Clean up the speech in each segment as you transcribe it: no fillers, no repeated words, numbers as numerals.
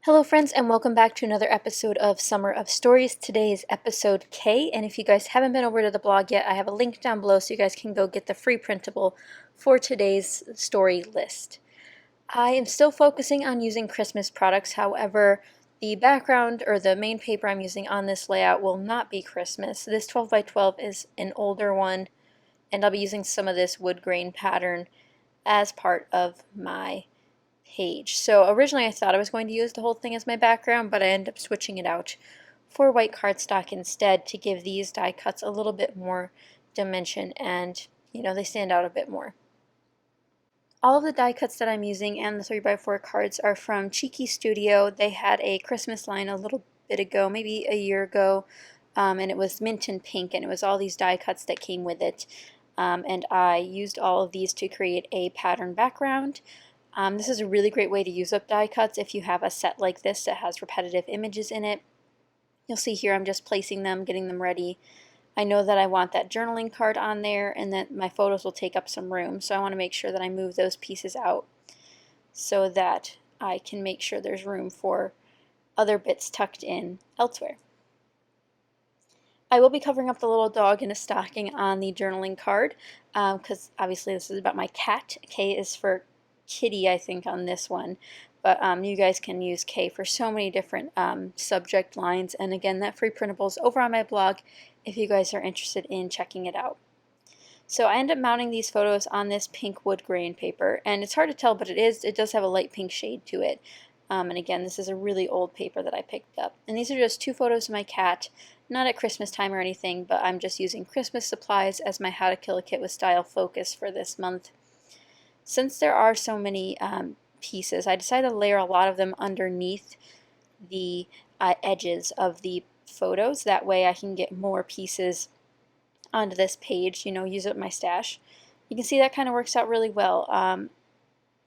Hello friends and welcome back to another episode of Summer of Stories. Today is episode K, and if you guys haven't been over to the blog yet, I have a link down below so you guys can go get the free printable for today's story list. I am still focusing on using Christmas products, however, the background or the main paper I'm using on this layout will not be Christmas. This 12 by 12 is an older one, and I'll be using some of this wood grain pattern as part of my page. So originally I thought I was going to use the whole thing as my background, but I ended up switching it out for white cardstock instead to give these die cuts a little bit more dimension and, they stand out a bit more. All of the die cuts that I'm using and the 3x4 cards are from Cheeky Studio. They had a Christmas line a little bit ago, maybe a year ago, and it was mint and pink, and it was all these die cuts that came with it. And I used all of these to create a pattern background. This is a really great way to use up die cuts if you have a set like this that has repetitive images in it. You'll see here I'm just placing them, getting them ready. I know that I want that journaling card on there and that my photos will take up some room, so I want to make sure that I move those pieces out so that I can make sure there's room for other bits tucked in elsewhere. I will be covering up the little dog in a stocking on the journaling card because obviously this is about my cat. K is for kitty, I think, on this one, but you guys can use K for so many different subject lines, and again, that free printable is over on my blog if you guys are interested in checking it out. So I ended up mounting these photos on this pink wood grain paper, and it's hard to tell, but it does have a light pink shade to it. And again, this is a really old paper that I picked up. And these are just two photos of my cat, not at Christmas time or anything, but I'm just using Christmas supplies as my How to Kill a Kit with Style focus for this month. Since there are so many pieces, I decided to layer a lot of them underneath the edges of the photos. That way I can get more pieces onto this page, use up my stash. You can see that kind of works out really well.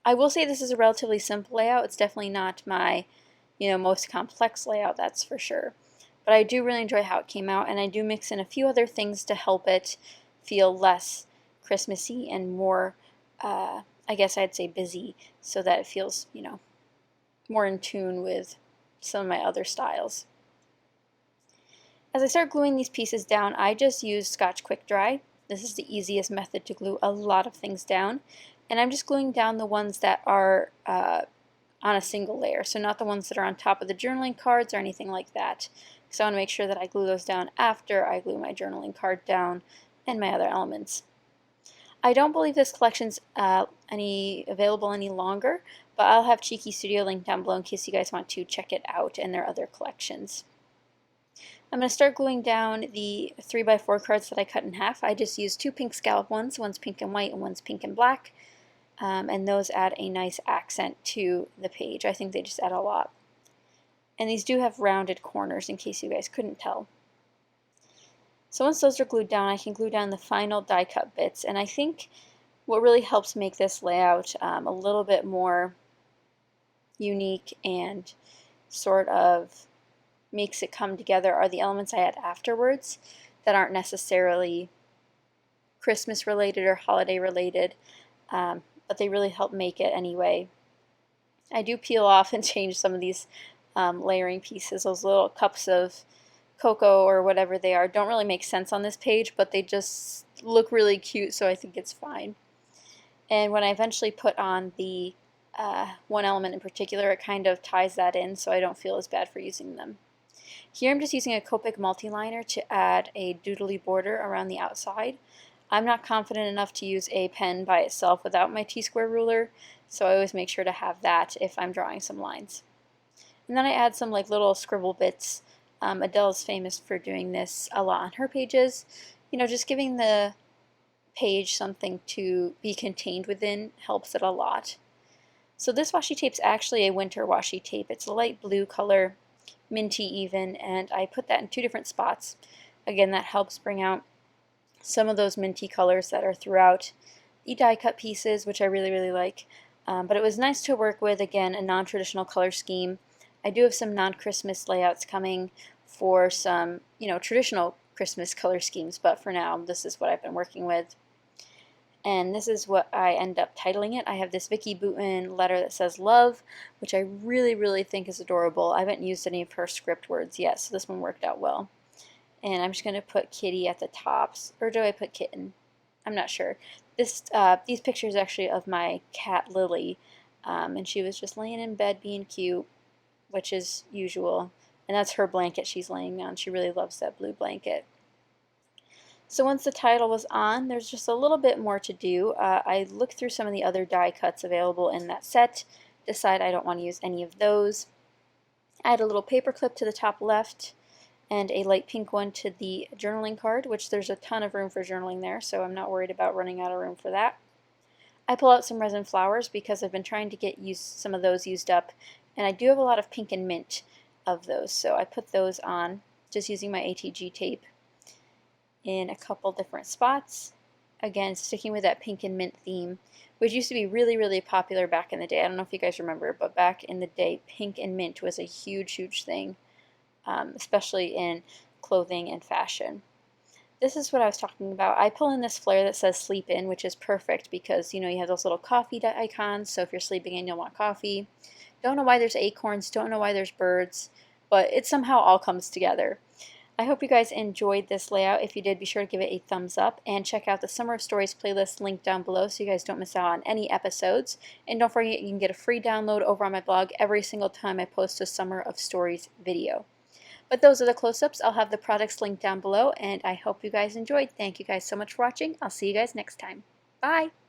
I will say this is a relatively simple layout. It's definitely not my, most complex layout, that's for sure. But I do really enjoy how it came out, and I do mix in a few other things to help it feel less Christmassy and more, I guess I'd say busy, so that it feels, more in tune with some of my other styles. As I start gluing these pieces down, I just use Scotch Quick Dry. This is the easiest method to glue a lot of things down. And I'm just gluing down the ones that are on a single layer, so not the ones that are on top of the journaling cards or anything like that. So I want to make sure that I glue those down after I glue my journaling card down and my other elements. I don't believe this collection's available any longer, but I'll have Cheeky Studio linked down below in case you guys want to check it out and their other collections. I'm going to start gluing down the 3x4 cards that I cut in half. I just used two pink scallop ones. One's pink and white and one's pink and black. And those add a nice accent to the page. I think they just add a lot. And these do have rounded corners in case you guys couldn't tell. So once those are glued down, I can glue down the final die cut bits. And I think what really helps make this layout a little bit more unique and sort of makes it come together are the elements I add afterwards that aren't necessarily Christmas related or holiday related, but they really help make it anyway. I do peel off and change some of these layering pieces. Those little cups of cocoa or whatever they are don't really make sense on this page, but they just look really cute, so I think it's fine. And when I eventually put on the one element in particular, it kind of ties that in, so I don't feel as bad for using them. Here I'm just using a Copic multi-liner to add a doodly border around the outside. I'm not confident enough to use a pen by itself without my T-square ruler, so I always make sure to have that if I'm drawing some lines. And then I add some little scribble bits. Adele is famous for doing this a lot on her pages. Just giving the page something to be contained within helps it a lot. So this washi tape is actually a winter washi tape. It's a light blue color, minty even, and I put that in two different spots. Again, that helps bring out some of those minty colors that are throughout the die cut pieces, which I really, really like. But it was nice to work with, again, a non-traditional color scheme. I do have some non-Christmas layouts coming for some, traditional Christmas color schemes, but for now, this is what I've been working with. And this is what I end up titling it. I have this Vicky Boutin letter that says love, which I really, really think is adorable. I haven't used any of her script words yet, so this one worked out well. And I'm just going to put kitty at the tops. Or do I put kitten? I'm not sure. These pictures actually of my cat Lily, and she was just laying in bed being cute, which is usual. And that's her blanket she's laying on. She really loves that blue blanket. So once the title was on, there's just a little bit more to do. I looked through some of the other die cuts available in that set, decide I don't want to use any of those. Add a little paper clip to the top left and a light pink one to the journaling card, which there's a ton of room for journaling there, so I'm not worried about running out of room for that. I pull out some resin flowers because I've been trying to get some of those used up, and I do have a lot of pink and mint of those, so I put those on just using my ATG tape in a couple different spots. Again, sticking with that pink and mint theme, which used to be really, really popular back in the day. I don't know if you guys remember, but back in the day, pink and mint was a huge, huge thing, especially in clothing and fashion. This is what I was talking about. I pull in this flare that says sleep in, which is perfect because, you have those little coffee icons, so if you're sleeping in, you'll want coffee. Don't know why there's acorns, don't know why there's birds, but it somehow all comes together. I hope you guys enjoyed this layout. If you did, be sure to give it a thumbs up and check out the Summer of Stories playlist linked down below so you guys don't miss out on any episodes. And don't forget, you can get a free download over on my blog every single time I post a Summer of Stories video. But those are the close-ups. I'll have the products linked down below, and I hope you guys enjoyed. Thank you guys so much for watching. I'll see you guys next time. Bye!